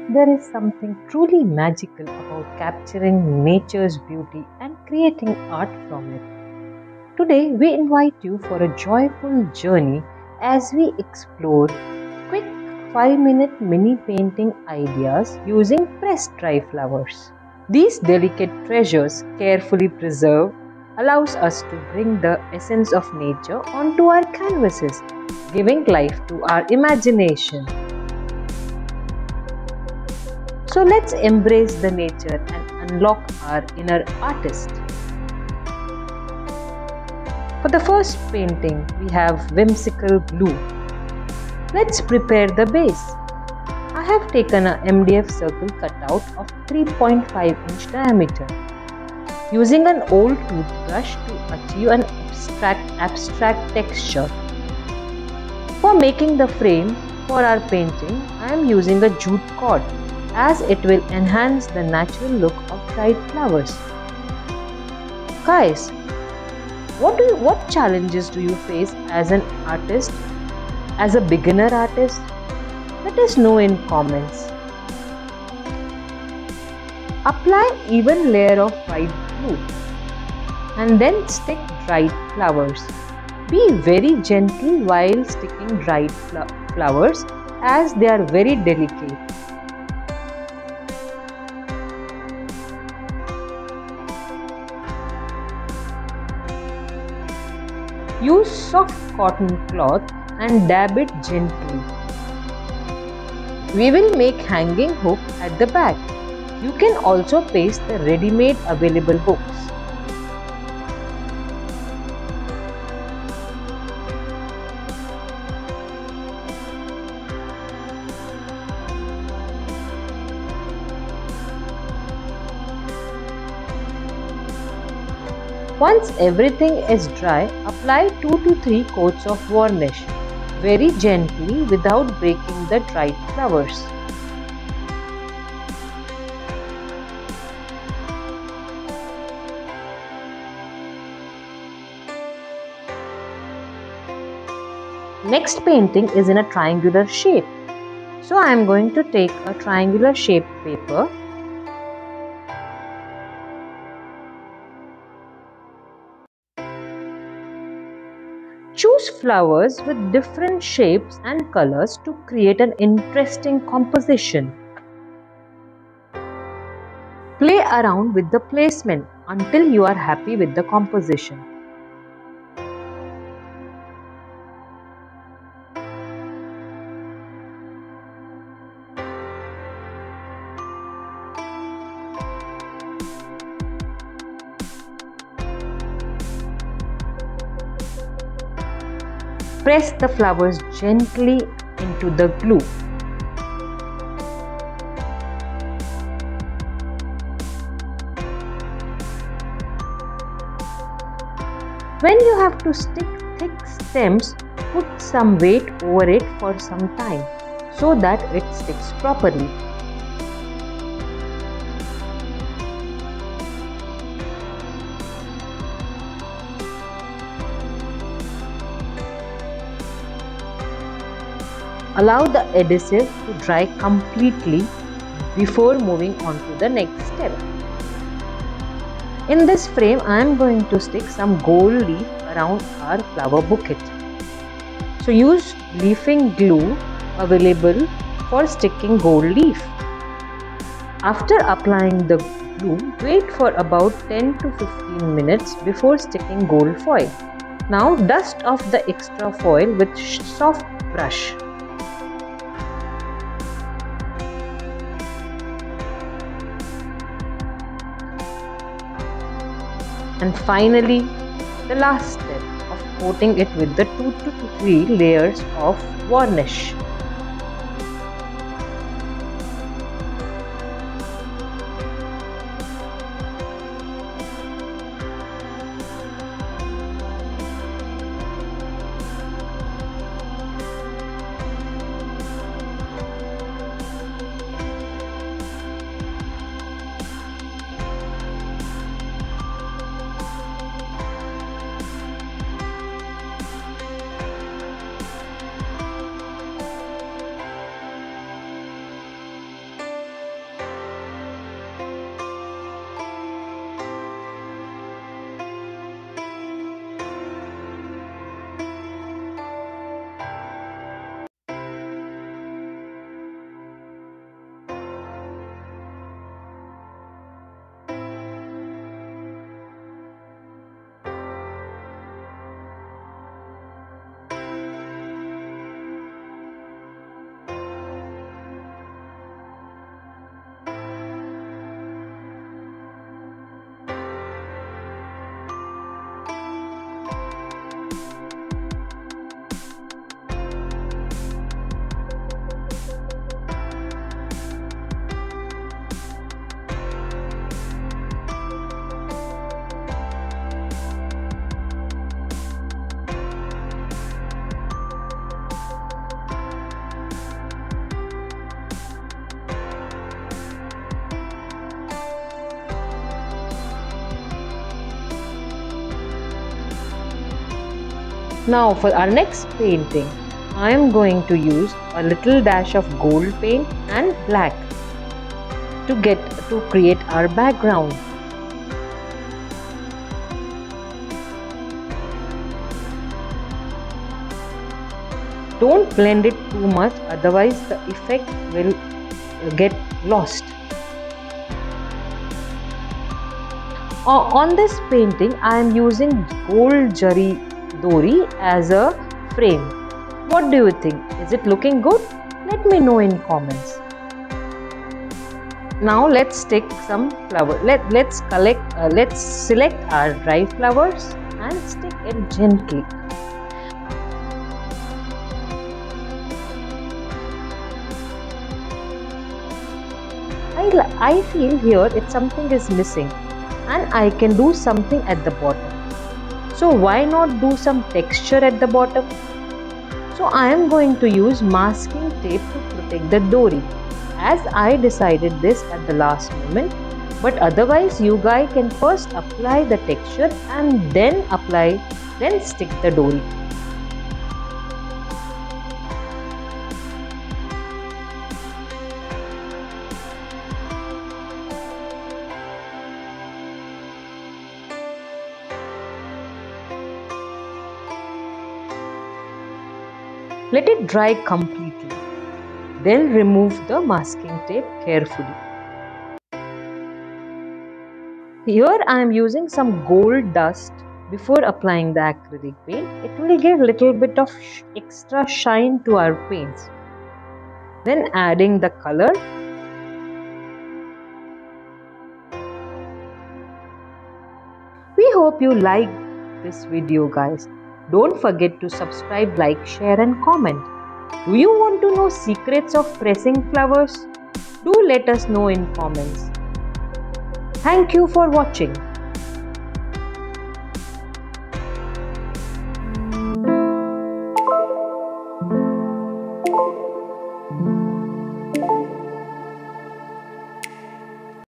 There is something truly magical about capturing nature's beauty and creating art from it. Today, we invite you for a joyful journey as we explore quick 5-minute mini painting ideas using pressed dry flowers. These delicate treasures, carefully preserved, allows us to bring the essence of nature onto our canvases, giving life to our imagination. So let's embrace the nature and unlock our inner artist. For the first painting, we have whimsical blue. Let's prepare the base. I have taken an MDF circle cutout of 3.5 inch diameter, using an old toothbrush to achieve an abstract texture. For making the frame for our painting, I am using a jute cord, as it will enhance the natural look of dried flowers. Guys, what challenges do you face as an artist, as a beginner artist? Let us know in comments. Apply even layer of white glue and then stick dried flowers. Be very gentle while sticking dried flowers, as they are very delicate. Use soft cotton cloth and dab it gently. We will make hanging hook at the back. You can also paste the ready-made available hooks. Once everything is dry, apply 2 to 3 coats of varnish, very gently without breaking the dried flowers. Next painting is in a triangular shape. So I am going to take a triangular shaped paper . Choose flowers with different shapes and colors to create an interesting composition. Play around with the placement until you are happy with the composition. Press the flowers gently into the glue. When you have to stick thick stems, put some weight over it for some time so that it sticks properly. Allow the adhesive to dry completely before moving on to the next step. In this frame, I am going to stick some gold leaf around our flower bouquet. So use leafing glue available for sticking gold leaf. After applying the glue, wait for about 10 to 15 minutes before sticking gold foil. Now dust off the extra foil with soft brush. And finally, the last step of coating it with the 2 to 3 layers of varnish. Now for our next painting, I am going to use a little dash of gold paint and black to create our background. Don't blend it too much, otherwise the effect will get lost. On this painting, I am using gold jari dori as a frame. What do you think? Is it looking good? Let me know in comments. Now let's take some flower. Let's select our dry flowers and stick it gently. I feel here something is missing and I can do something at the bottom. So why not do some texture at the bottom? So I am going to use masking tape to protect the dori, as I decided this at the last moment. But otherwise you guys can first apply the texture and then stick the dori. Let it dry completely. Then remove the masking tape carefully. Here I am using some gold dust before applying the acrylic paint. It will give a little bit of extra shine to our paints. Then adding the color. We hope you liked this video, guys. Don't forget to subscribe, like, share and comment. Do you want to know secrets of pressing flowers? Do let us know in comments. Thank you for watching.